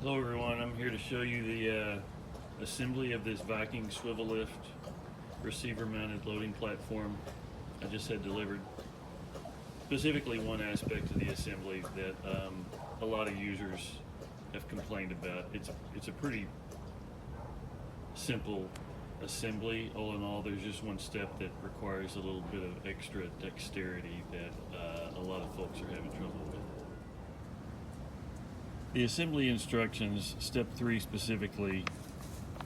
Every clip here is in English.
Hello everyone, I'm here to show you the assembly of this Viking SwiveLift receiver mounted loading platform I just had delivered. Specifically one aspect of the assembly that a lot of users have complained about. It's a pretty simple assembly. All in all, there's just one step that requires a little bit of extra dexterity that a lot of folks are having trouble with. The assembly instructions, step 3 specifically,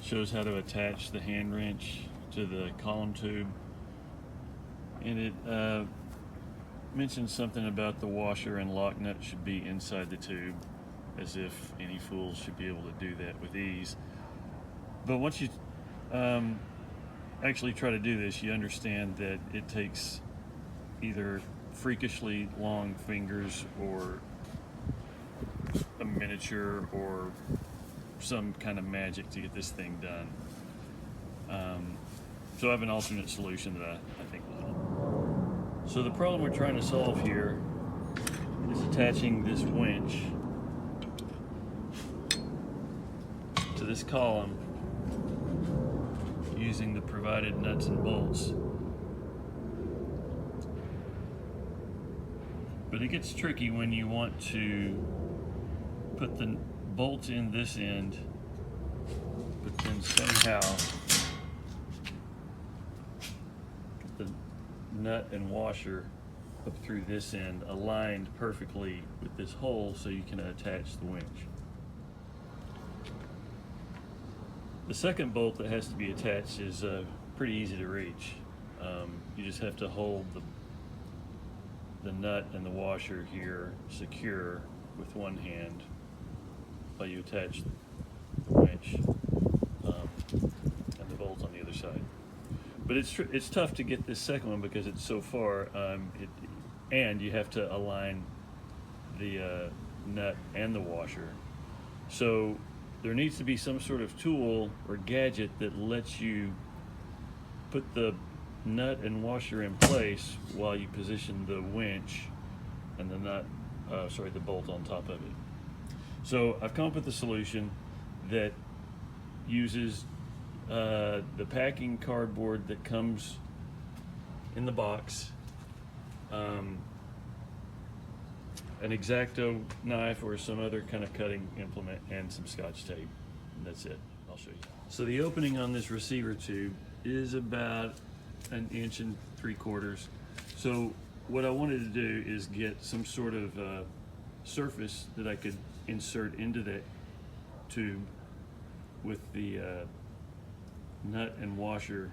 shows how to attach the hand wrench to the column tube, and it mentions something about the washer and lock nut should be inside the tube, as if any fools should be able to do that with ease. But once you actually try to do this, you understand that it takes either freakishly long fingers or a miniature or some kind of magic to get this thing done. So I have an alternate solution that I think will help. So the problem we're trying to solve here is attaching this winch to this column using the provided nuts and bolts. But it gets tricky when you want to put the bolt in this end, but then somehow get the nut and washer up through this end aligned perfectly with this hole so you can attach the winch. The second bolt that has to be attached is pretty easy to reach. You just have to hold the nut and the washer here secure with one hand while you attach the winch and the bolt on the other side. But it's tough to get this second one because it's so far, and you have to align the nut and the washer. So there needs to be some sort of tool or gadget that lets you put the nut and washer in place while you position the winch and the bolt on top of it. So I've come up with a solution that uses the packing cardboard that comes in the box, an X-Acto knife or some other kind of cutting implement, and some Scotch tape. And that's it. I'll show you. So the opening on this receiver tube is about 1 3/4 inches. So what I wanted to do is get some sort of surface that I could insert into that tube with the nut and washer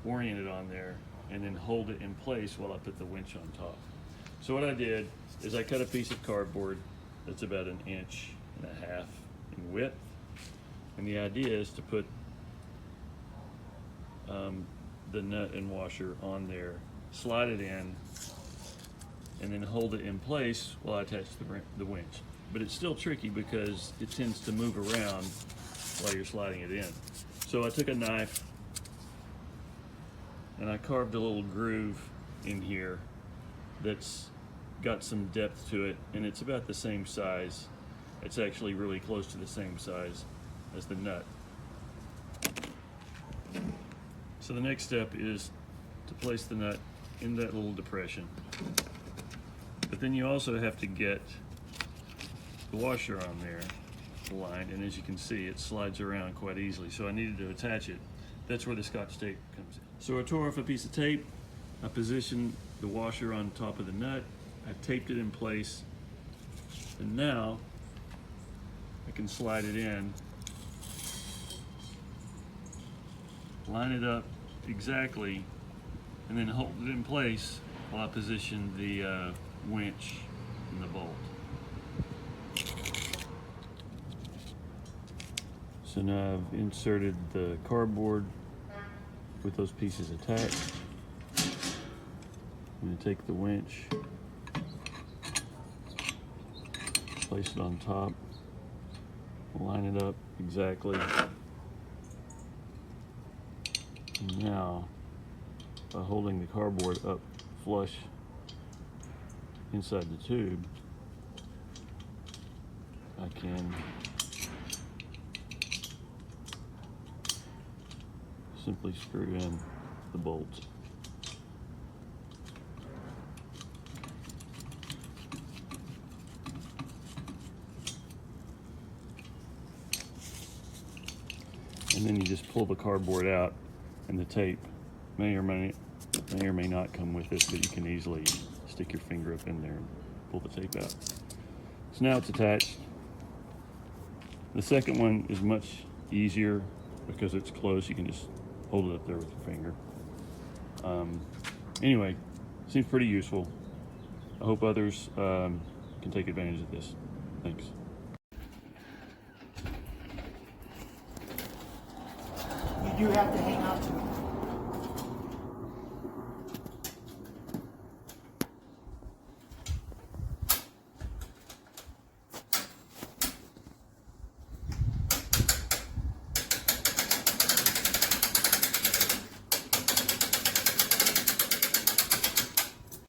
oriented on there, and then hold it in place while I put the winch on top. So what I did is I cut a piece of cardboard that's about 1.5 inches in width, and the idea is to put the nut and washer on there, slide it in, and then hold it in place while I attach the winch. But it's still tricky because it tends to move around while you're sliding it in. So I took a knife and I carved a little groove in here that's got some depth to it, and it's about the same size. It's actually really close to the same size as the nut. So the next step is to place the nut in that little depression. But then you also have to get the washer on there aligned, and as you can see, it slides around quite easily. So I needed to attach it. That's where the Scotch tape comes in. So I tore off a piece of tape, I positioned the washer on top of the nut, I taped it in place, and now I can slide it in, line it up exactly, and then hold it in place while I position the winch and the bolt. So now I've inserted the cardboard with those pieces attached. I'm going to take the winch, place it on top, line it up exactly. And now, by holding the cardboard up flush inside the tube, I can simply screw in the bolts. And then you just pull the cardboard out, and the tape may or may not come with it, but you can easily stick your finger up in there and pull the tape out. So now it's attached. The second one is much easier because it's close. You can just hold it up there with your finger. Anyway, seems pretty useful. I hope others can take advantage of this. Thanks. You do have to hang on to it.